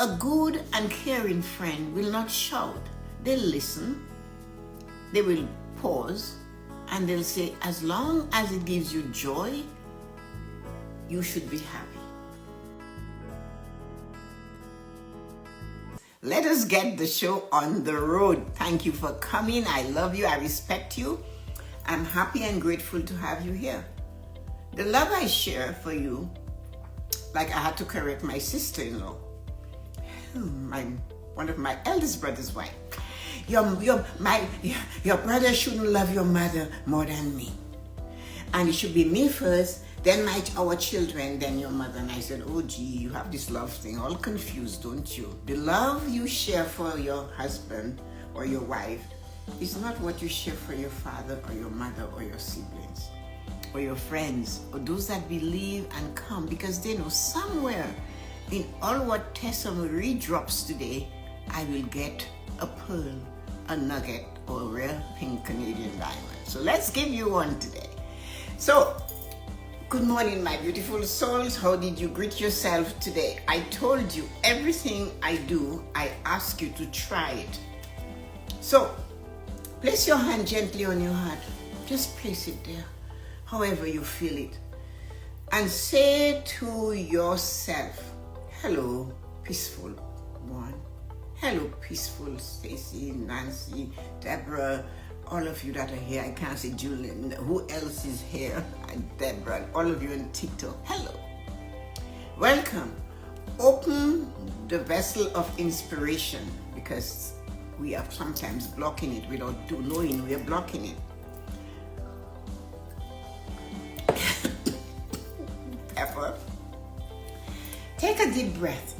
A good and caring friend will not shout. They'll listen, they will pause, and they'll say, as long as it gives you joy, you should be happy. Let us get the show on the road. Thank you for coming. I love you. I respect you. I'm happy and grateful to have you here. The love I share for you, like I had to correct my sister-in-law, one of my eldest brother's wife. Your brother shouldn't love your mother more than me. And it should be me first, then our children, then your mother. And I said, oh gee, you have this love thing all confused, don't you? The love you share for your husband or your wife is not what you share for your father or your mother or your siblings or your friends or those that believe and come, because they know somewhere in all what Tessa-Marie drops today, I will get a pearl, a nugget, or a rare pink Canadian diamond. So let's give you one today. So, good morning, my beautiful souls. How did you greet yourself today? I told you everything I do, I ask you to try it. So, place your hand gently on your heart. Just place it there, however you feel it. And say to yourself, hello, peaceful one. Hello, peaceful Stacy, Nancy, Deborah, all of you that are here. I can't see Julian. Who else is here? And Deborah, all of you on TikTok. Hello. Welcome. Open the vessel of inspiration, because we are sometimes blocking it without knowing we are blocking it. Pepper. Take a deep breath.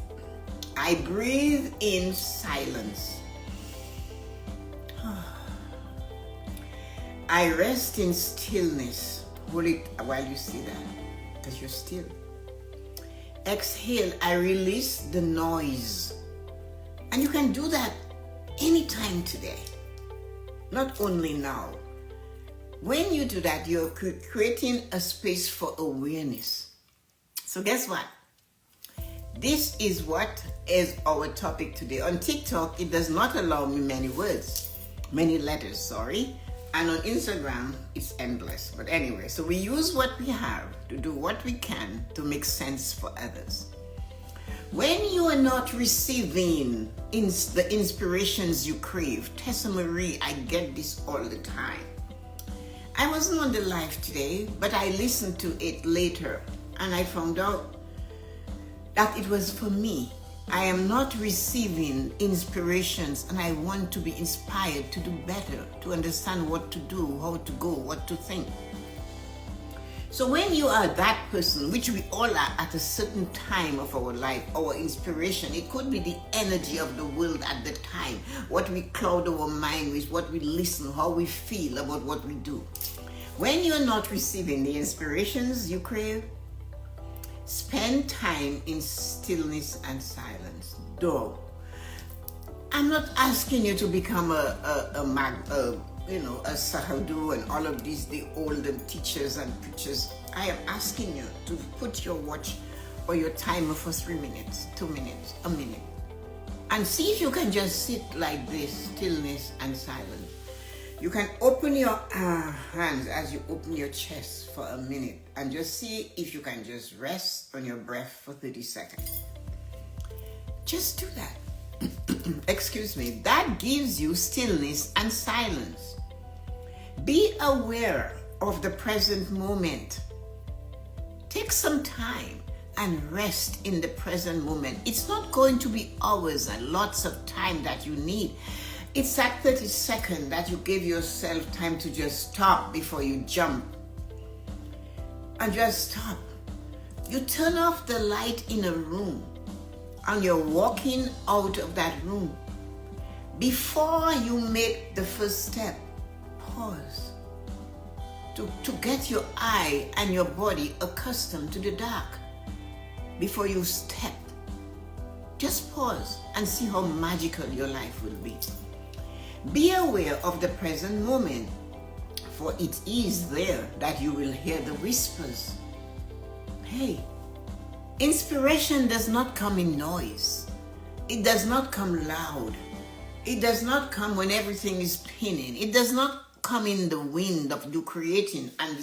I breathe in silence. I rest in stillness. Hold it while you see that, because you're still. Exhale, I release the noise. And you can do that anytime today, not only now. When you do that, you're creating a space for awareness. So guess what? This is what is our topic today. On TikTok, it does not allow me many letters, sorry. And on Instagram, it's endless. But anyway, so we use what we have to do what we can to make sense for others. When you are not receiving the inspirations you crave, Tessa-Marie, I get this all the time. I wasn't on the live today, but I listened to it later, and I found out that it was for me. I am not receiving inspirations, and I want to be inspired to do better, to understand what to do, how to go, what to think. So when you are that person, which we all are at a certain time of our life, our inspiration, it could be the energy of the world at the time, what we cloud our mind with, what we listen, how we feel about what we do. When you're not receiving the inspirations you crave, spend time in stillness and silence. Though I'm not asking you to become a Sahadu and all of these, the older teachers and preachers. I am asking you to put your watch or your timer for 3 minutes, 2 minutes, a minute, and see if you can just sit like this, stillness and silence. You can open your hands as you open your chest for a minute and just see if you can just rest on your breath for 30 seconds. Just do that. Excuse me. That gives you stillness and silence. Be aware of the present moment. Take some time and rest in the present moment. It's not going to be hours and lots of time that you need. It's that 30 seconds that you give yourself time to just stop before you jump. And just stop. You turn off the light in a room and you're walking out of that room. Before you make the first step, pause to get your eye and your body accustomed to the dark. Before you step, just pause and see how magical your life will be. Be aware of the present moment, for it is there that you will hear the whispers. Hey, inspiration does not come in noise. it does not come loud. It does not come when everything is spinning. It does not come in the wind of you creating and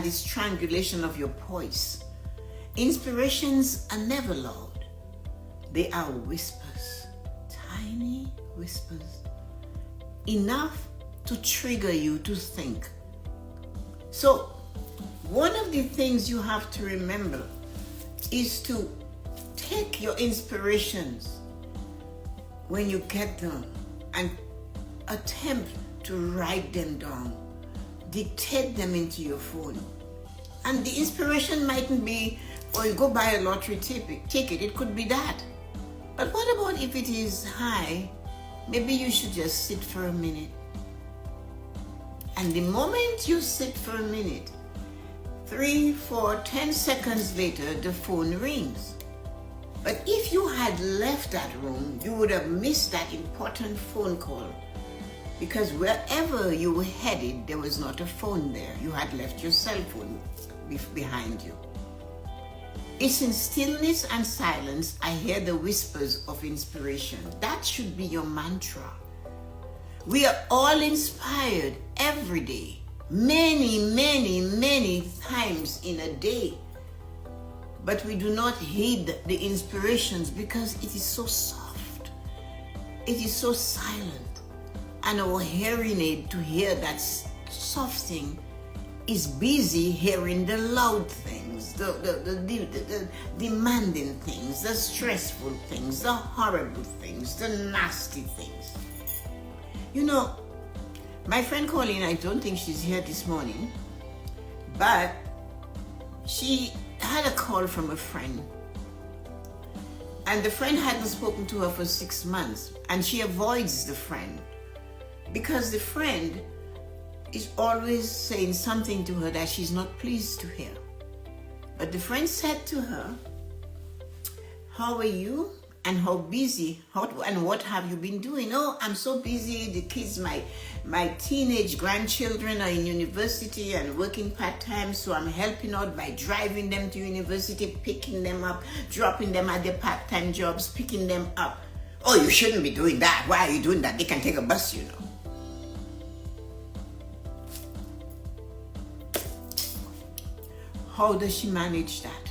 the strangulation of your voice. Inspirations are never loud. They are whispers, tiny whispers, enough to trigger you to think. So, one of the things you have to remember is to take your inspirations when you get them and attempt to write them down. Dictate them into your phone. And the inspiration mightn't be, or you go buy a lottery ticket. It could be that. But what about if it is high? Maybe you should just sit for a minute. And the moment you sit for a minute, 3, 4, 10 seconds later, the phone rings. But if you had left that room, you would have missed that important phone call. Because wherever you were headed, there was not a phone there. You had left your cell phone behind you. It's in stillness and silence I hear the whispers of inspiration. That should be your mantra. We are all inspired every day, many, many, many times in a day. But we do not heed the inspirations because it is so soft. It is so silent. And our hearing aid to hear that soft thing is busy hearing the loud things, the demanding things, the stressful things, the horrible things, the nasty things. You know, my friend Colleen, I don't think she's here this morning, but she had a call from a friend. And the friend hadn't spoken to her for 6 months. And she avoids the friend because the friend is always saying something to her that she's not pleased to hear. But the friend said to her, "How are you? And how busy? And what have you been doing?" "Oh, I'm so busy. The kids, my teenage grandchildren are in university and working part-time, so I'm helping out by driving them to university, picking them up, dropping them at their part-time jobs, picking them up." "Oh, you shouldn't be doing that. Why are you doing that? They can take a bus, you know." How does she manage that?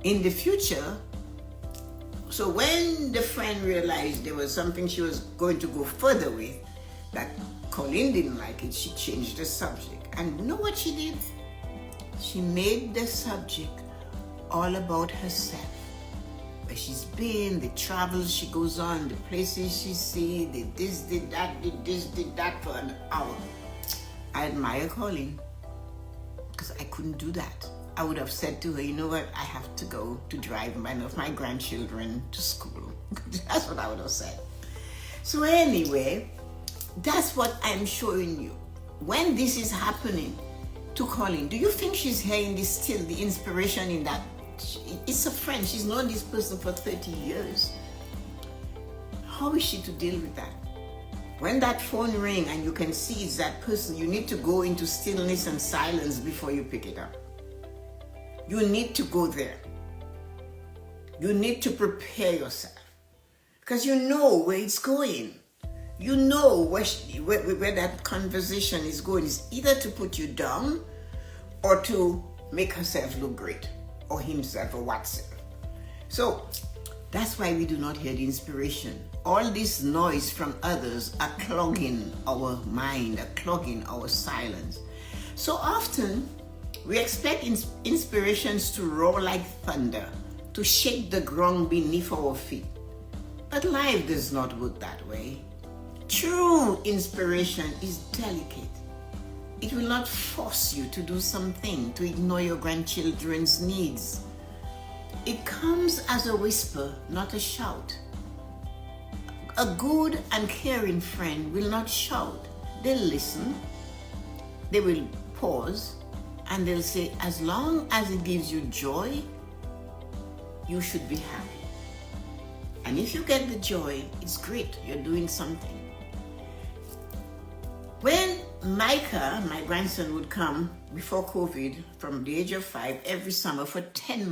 In the future, so when the friend realized there was something she was going to go further with, that Colleen didn't like it, she changed the subject. And you know what she did? She made the subject all about herself. Where she's been, the travels she goes on, the places she sees, the this, did that, did this, did that for an hour. I admire Colleen because I couldn't do that. I would have said to her, "You know what, I have to go to drive one of my grandchildren to school." That's what I would have said. So anyway, that's what I'm showing you. When this is happening to Colleen, do you think she's hearing this still, the inspiration in that? It's a friend. She's known this person for 30 years. How is she to deal with that? When that phone rings and you can see it's that person, you need to go into stillness and silence before you pick it up. You need to go there. You need to prepare yourself because you know where it's going. You know where that conversation is going. It's either to put you down or to make herself look great, or himself, or whatsoever. So that's why we do not hear the inspiration. All this noise from others are clogging our mind, are clogging our silence. So often we expect inspirations to roar like thunder, to shake the ground beneath our feet. But life does not work that way. True inspiration is delicate. It will not force you to do something, to ignore your grandchildren's needs. It comes as a whisper, not a shout. A good and caring friend will not shout. They'll listen, they will pause, and they'll say, as long as it gives you joy, you should be happy. And if you get the joy, it's great, you're doing something. When Micah, my grandson, would come before COVID from the age of 5 every summer for 10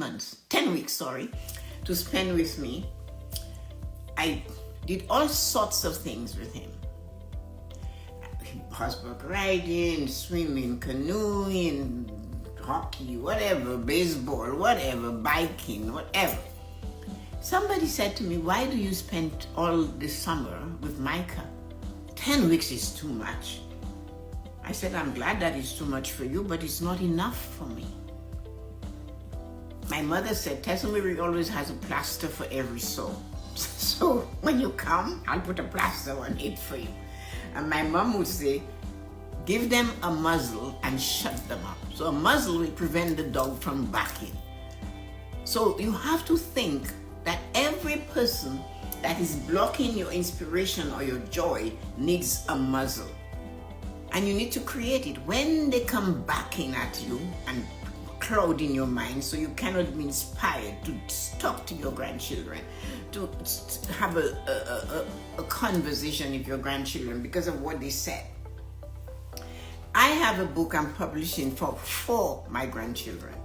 weeks, to spend with me, I did all sorts of things with him. Horseback riding, swimming, canoeing, hockey, whatever, baseball, whatever, biking, whatever. Somebody said to me, why do you spend all the summer with Micah? 10 weeks is too much. I said, I'm glad that it's too much for you, but it's not enough for me. My mother said, Tessa-Marie always has a plaster for every sore. So when you come, I'll put a plaster on it for you. And my mom would say, give them a muzzle and shut them up. So a muzzle will prevent the dog from barking. So you have to think that every person that is blocking your inspiration or your joy needs a muzzle. And you need to create it. When they come backing at you and clouding your mind so you cannot be inspired to talk to your grandchildren, to have a conversation with your grandchildren because of what they said. I have a book I'm publishing for my grandchildren.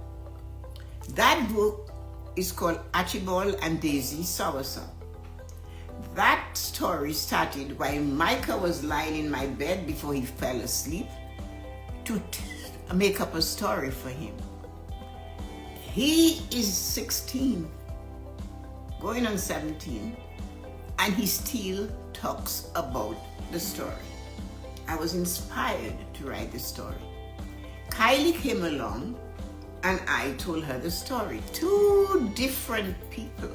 That book is called Archibald and Daisy Soursop. That story started while Micah was lying in my bed before he fell asleep to make up a story for him. He is 16, going on 17, and he still talks about the story. I was inspired to write the story. Kylie came along and I told her the story. 2 different people.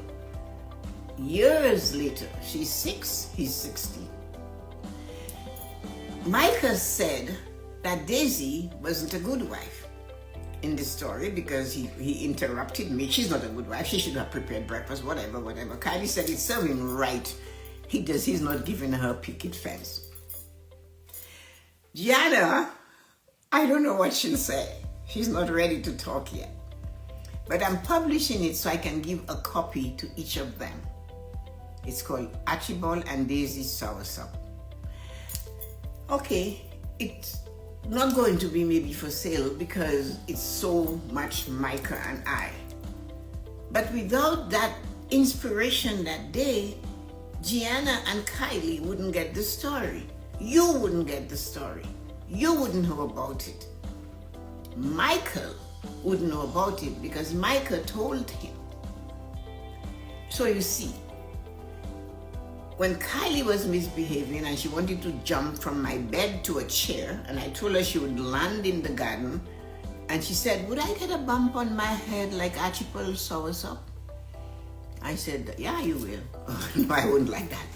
Years later, she's 6, he's 16. Micah said that Daisy wasn't a good wife in the story because he interrupted me. She's not a good wife. She should have prepared breakfast, whatever. Kylie said it's serving right. He's not giving her a picket fence. Gianna, I don't know what she'll say. She's not ready to talk yet. But I'm publishing it so I can give a copy to each of them. It's called Archibald and Daisy Soursop. Okay, it's not going to be maybe for sale because it's so much Micah and I. But without that inspiration that day, Gianna and Kylie wouldn't get the story. You wouldn't get the story. You wouldn't know about it. Michael wouldn't know about it because Micah told him. So you see, when Kylie was misbehaving and she wanted to jump from my bed to a chair, and I told her she would land in the garden, and she said, would I get a bump on my head like Archibald Soursop? I said, yeah, you will. No, I wouldn't like that.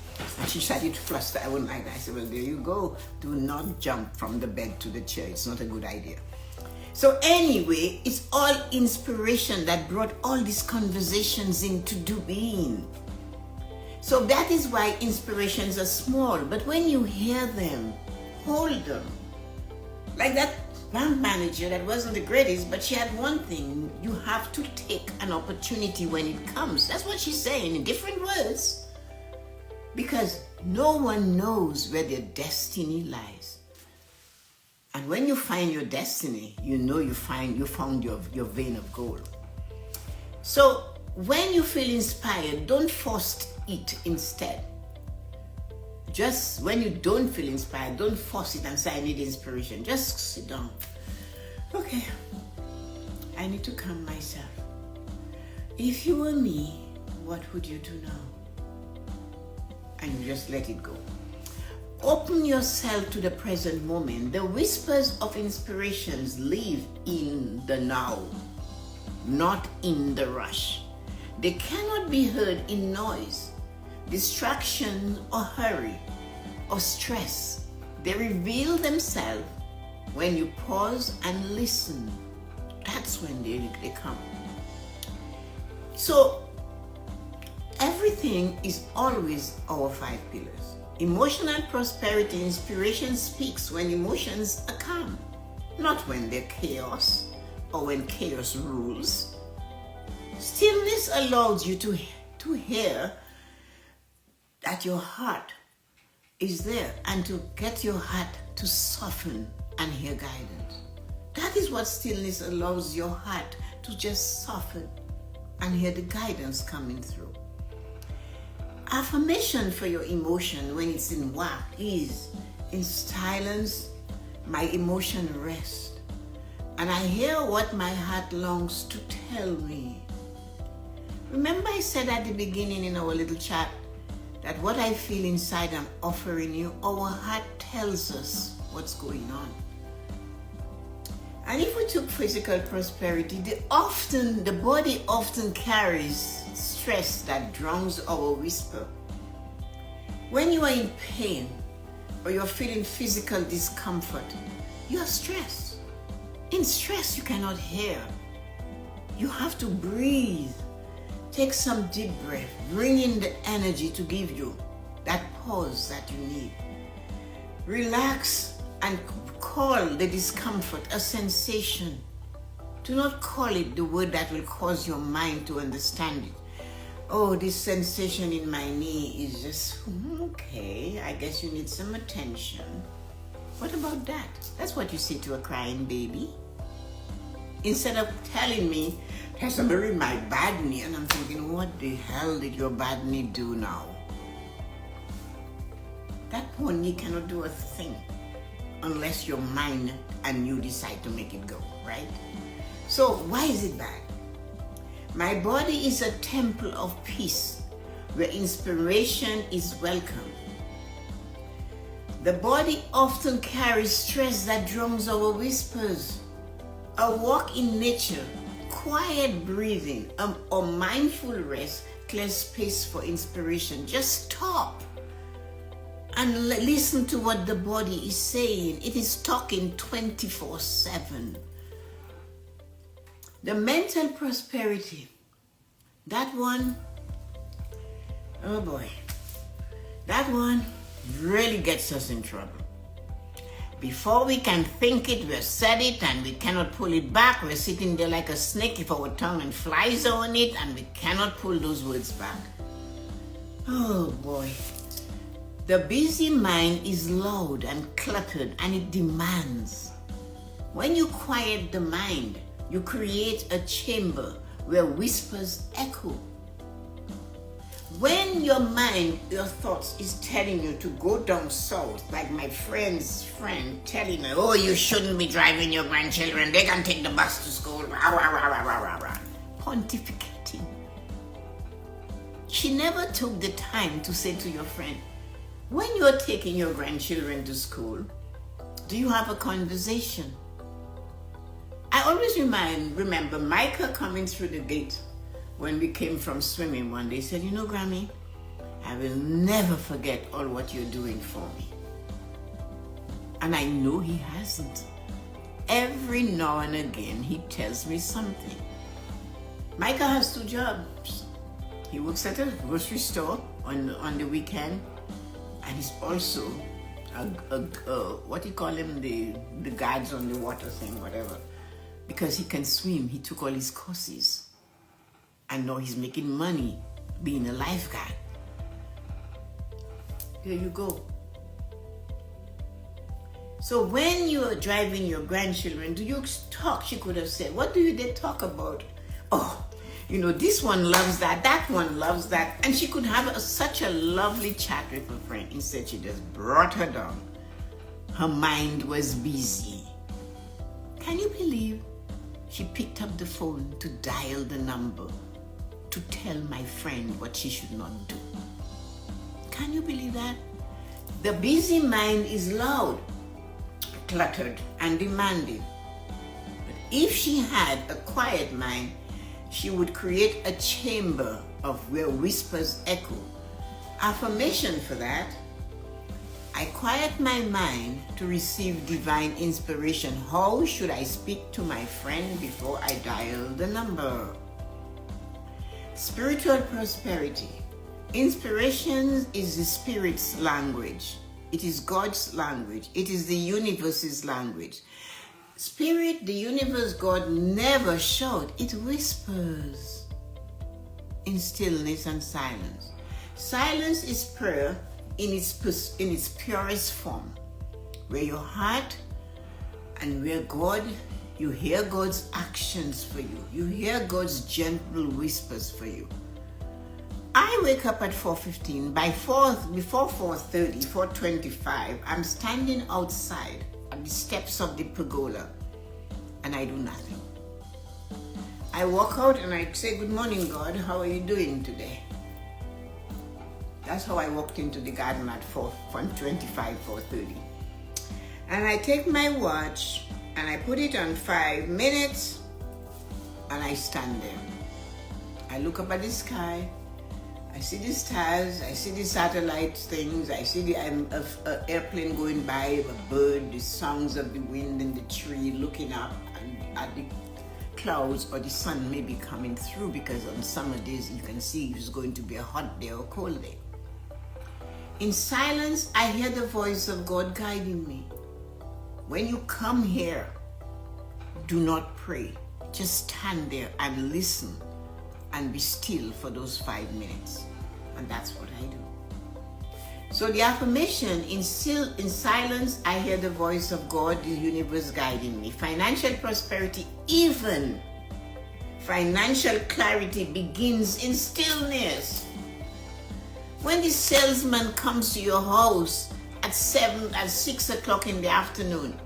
And she started to fluster, I wouldn't like that. I said, well, there you go. Do not jump from the bed to the chair. It's not a good idea. So anyway, it's all inspiration that brought all these conversations into being. So that is why inspirations are small, but when you hear them, hold them. Like that bank manager that wasn't the greatest, but she had one thing: you have to take an opportunity when it comes. That's what she's saying in different words. Because no one knows where their destiny lies. And when you find your destiny, you know you found your vein of gold. So when you feel inspired, don't force it instead. Just when you don't feel inspired, don't force it and say, I need inspiration. Just sit down. Okay, I need to calm myself. If you were me, what would you do now? And you just let it go. Open yourself to the present moment. The whispers of inspirations live in the now, not in the rush. They cannot be heard in noise, distraction, or hurry, or stress. They reveal themselves when you pause and listen. That's when they come. So everything is always our 5 pillars. Emotional prosperity, inspiration speaks when emotions are calm, not when they're chaos or when chaos rules. Stillness allows you to hear that your heart is there and to get your heart to soften and hear guidance. That is what stillness allows your heart to just soften and hear the guidance coming through. affirmation for your emotion when it's in whack is, in silence, my emotion rests, and I hear what my heart longs to tell me. Remember I said at the beginning in our little chat that what I feel inside I'm offering you. Our heart tells us what's going on. And if we took physical prosperity, the body often carries stress that drowns our whisper. When you are in pain or you're feeling physical discomfort, you are stressed. In stress, you cannot hear. You have to breathe. Take some deep breath. Bring in the energy to give you that pause that you need. Relax and call the discomfort a sensation. Do not call it the word that will cause your mind to understand it. Oh, this sensation in my knee is just, okay, I guess you need some attention. What about that? That's what you say to a crying baby. Instead of telling me, Tessa-Marie, my bad knee, and I'm thinking, what the hell did your bad knee do now? That poor knee cannot do a thing unless your mind and you decide to make it go, right? So why is it bad? My body is a temple of peace where inspiration is welcome. The body often carries stress that drowns our whispers. A walk in nature, quiet breathing, or mindful rest clears space for inspiration. Just stop and listen to what the body is saying. It is talking 24/7. The mental prosperity, that one, oh boy, that one really gets us in trouble. Before we can think it, we've said it and we cannot pull it back. We're sitting there like a snake if our tongue flies on it, and we cannot pull those words back. Oh boy. The busy mind is loud and cluttered, and it demands. When you quiet the mind, you create a chamber where whispers echo. When your mind, your thoughts is telling you to go down south, like my friend's friend telling her, oh, you shouldn't be driving your grandchildren, they can take the bus to school, rah, rah, rah, rah, rah, rah, rah. Pontificating. She never took the time to say to your friend, when you're taking your grandchildren to school, do you have a conversation? I always remember Micah coming through the gate when we came from swimming one day. He said, you know, Grammy, I will never forget all what you're doing for me. And I know he hasn't. Every now and again, he tells me something. Micah has 2 jobs. He works at a grocery store on the weekend, and he's also what do you call him, the guards on the water thing, whatever. Because he can swim, he took all his courses. And now he's making money being a lifeguard. There you go. So when you are driving your grandchildren, do you talk? She could have said, what do they talk about? Oh, you know, this one loves that, that one loves that. And she could have such a lovely chat with her friend. Instead, she just brought her down. Her mind was busy. Can you believe she picked up the phone to dial the number to tell my friend what she should not do? Can you believe that? The busy mind is loud, cluttered, and demanding. But if she had a quiet mind, she would create a chamber of where whispers echo. Affirmation for that: I quiet my mind to receive divine inspiration. How should I speak to my friend before I dial the number? Spiritual prosperity. Inspiration is the Spirit's language. It is God's language. It is the universe's language. Spirit, the universe, God never shout. It whispers in stillness and silence. Silence is prayer in its purest form, where your heart and where God, you hear God's actions for you. You hear God's gentle whispers for you. I wake up at 4:15. Before 4:30, 4:25, I'm standing outside at the steps of the pergola and I do nothing. I walk out and I say, "Good morning, God. How are you doing today?" That's how I walked into the garden at 4:25, 4:30. And I take my watch and I put it on 5 minutes and I stand there. I look up at the sky. I see the stars, I see the satellite things, I see the airplane going by, a bird, the songs of the wind in the tree, looking up and at the clouds, or the sun may be coming through, because on summer days you can see it's going to be a hot day or cold day. In silence, I hear the voice of God guiding me. When you come here, do not pray. Just stand there and listen and be still for those 5 minutes. And that's what I do. So the affirmation, in silence, I hear the voice of God, the universe guiding me. Financial prosperity, even financial clarity, begins in stillness. When the salesman comes to your house at 6 o'clock in the afternoon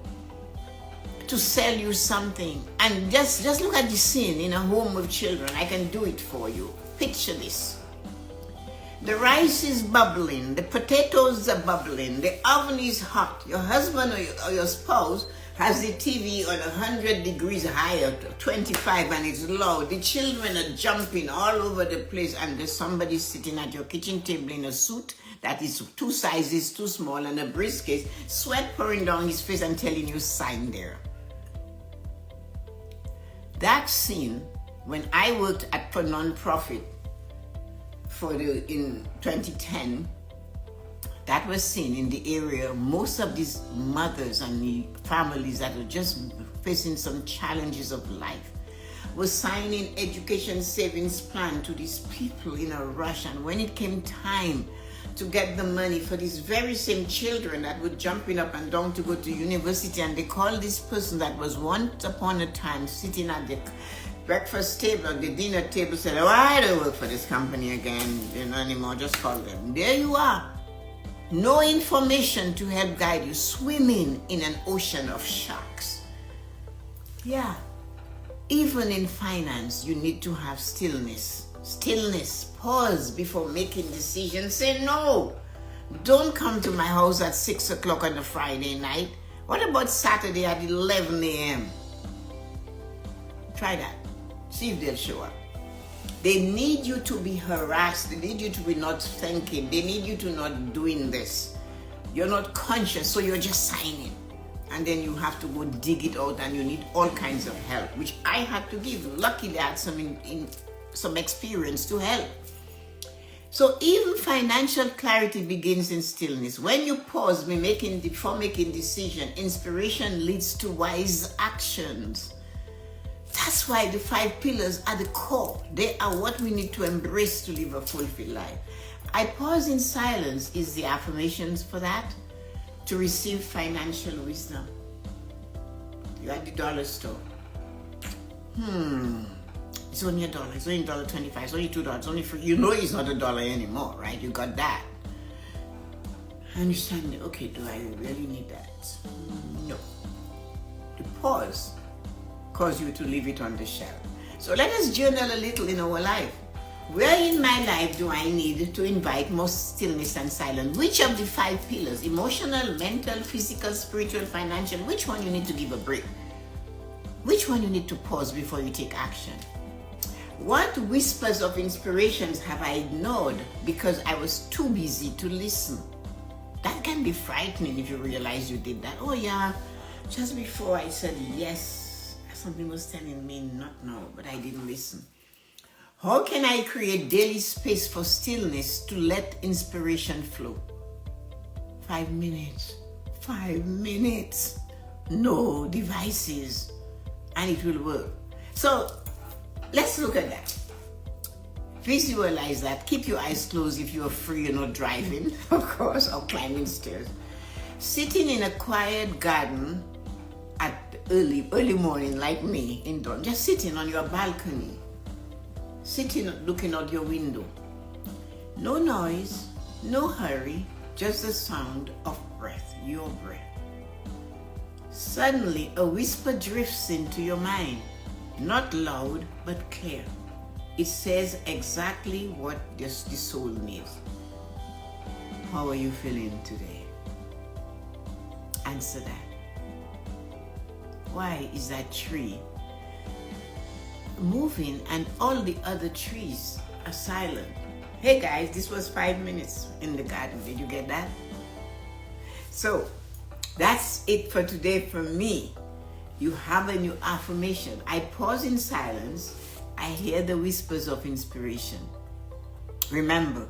to sell you something, and just look at the scene in a home with children. I can do it for you. Picture this. The rice is bubbling, the potatoes are bubbling, the oven is hot. Your husband or your spouse has the TV on 100 degrees higher, 25, and it's loud. The children are jumping all over the place, and there's somebody sitting at your kitchen table in a suit that is 2 sizes too small and a briefcase, sweat pouring down his face and telling you, "Sign there." That scene, when I worked for non-profit in 2010, that was seen in the area. Most of these mothers and the families that were just facing some challenges of life were signing education savings plan to these people in a rush. And when it came time to get the money for these very same children that were jumping up and down to go to university, and they called this person that was once upon a time sitting at the breakfast table, the dinner table, said, "Oh, I don't work for this company again, anymore, just call them." There you are. No information to help guide you, swimming in an ocean of sharks. Yeah. Even in finance, you need to have stillness. Stillness. Pause before making decisions. Say no. Don't come to my house at 6 o'clock on a Friday night. What about Saturday at 11 a.m.? Try that. See if they'll show up. They need you to be harassed. They need you to be not thinking. They need you to not doing this. You're not conscious, so you're just signing. And then you have to go dig it out, and you need all kinds of help, which I had to give. Luckily, I had some experience to help. So even financial clarity begins in stillness. When you pause before making decision, inspiration leads to wise actions. That's why the 5 pillars are the core. They are what we need to embrace to live a fulfilled life. I pause in silence is the affirmations for that, to receive financial wisdom. You're at the dollar store. It's only $1. It's only $1.25. It's only $2. It's only $3. You know it's not $1 anymore, right? You got that. And you stand there, okay, do I really need that? No. The pause cause you to leave it on the shelf. So let us journal a little in our life. Where in my life do I need to invite more stillness and silence? Which of the 5 pillars, emotional, mental, physical, spiritual, financial, which one you need to give a break? Which one you need to pause before you take action? What whispers of inspirations have I ignored because I was too busy to listen? That can be frightening if you realize you did that. Oh yeah, just before I said yes, something was telling me not no, but I didn't listen. How can I create daily space for stillness to let inspiration flow? 5 minutes. 5 minutes. No devices. And it will work. So let's look at that. Visualize that. Keep your eyes closed if you're free, you're not driving, of course, or climbing stairs. Sitting in a quiet garden at early morning like me indoors, just sitting on your balcony, sitting looking out your window, No noise, no hurry, just the sound of breath, your breath. Suddenly, a whisper drifts into your mind, not loud but clear. It says exactly what the soul needs. How are you feeling today? Answer that. Why is that tree moving and all the other trees are silent? Hey guys, this was 5 minutes in the garden. Did you get that? So that's it for today from me. You have a new affirmation. I pause in silence. I hear the whispers of inspiration. Remember,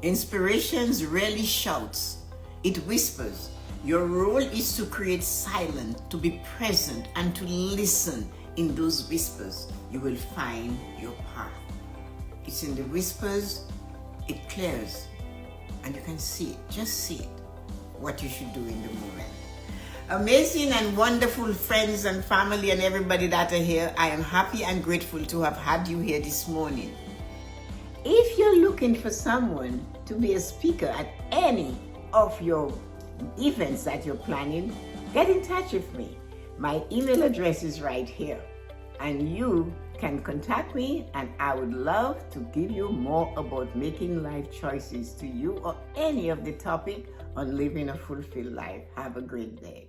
inspiration rarely shouts. It whispers. Your role is to create silence, to be present, and to listen. In those whispers, you will find your path. It's in the whispers, it clears, and you can see it. Just see it, what you should do in the moment. Amazing and wonderful friends and family and everybody that are here, I am happy and grateful to have had you here this morning. If you're looking for someone to be a speaker at any of your events that you're planning, get in touch with me. My email address is right here, and you can contact me, and I would love to give you more about making life choices to you or any of the topic on living a fulfilled life. Have a great day.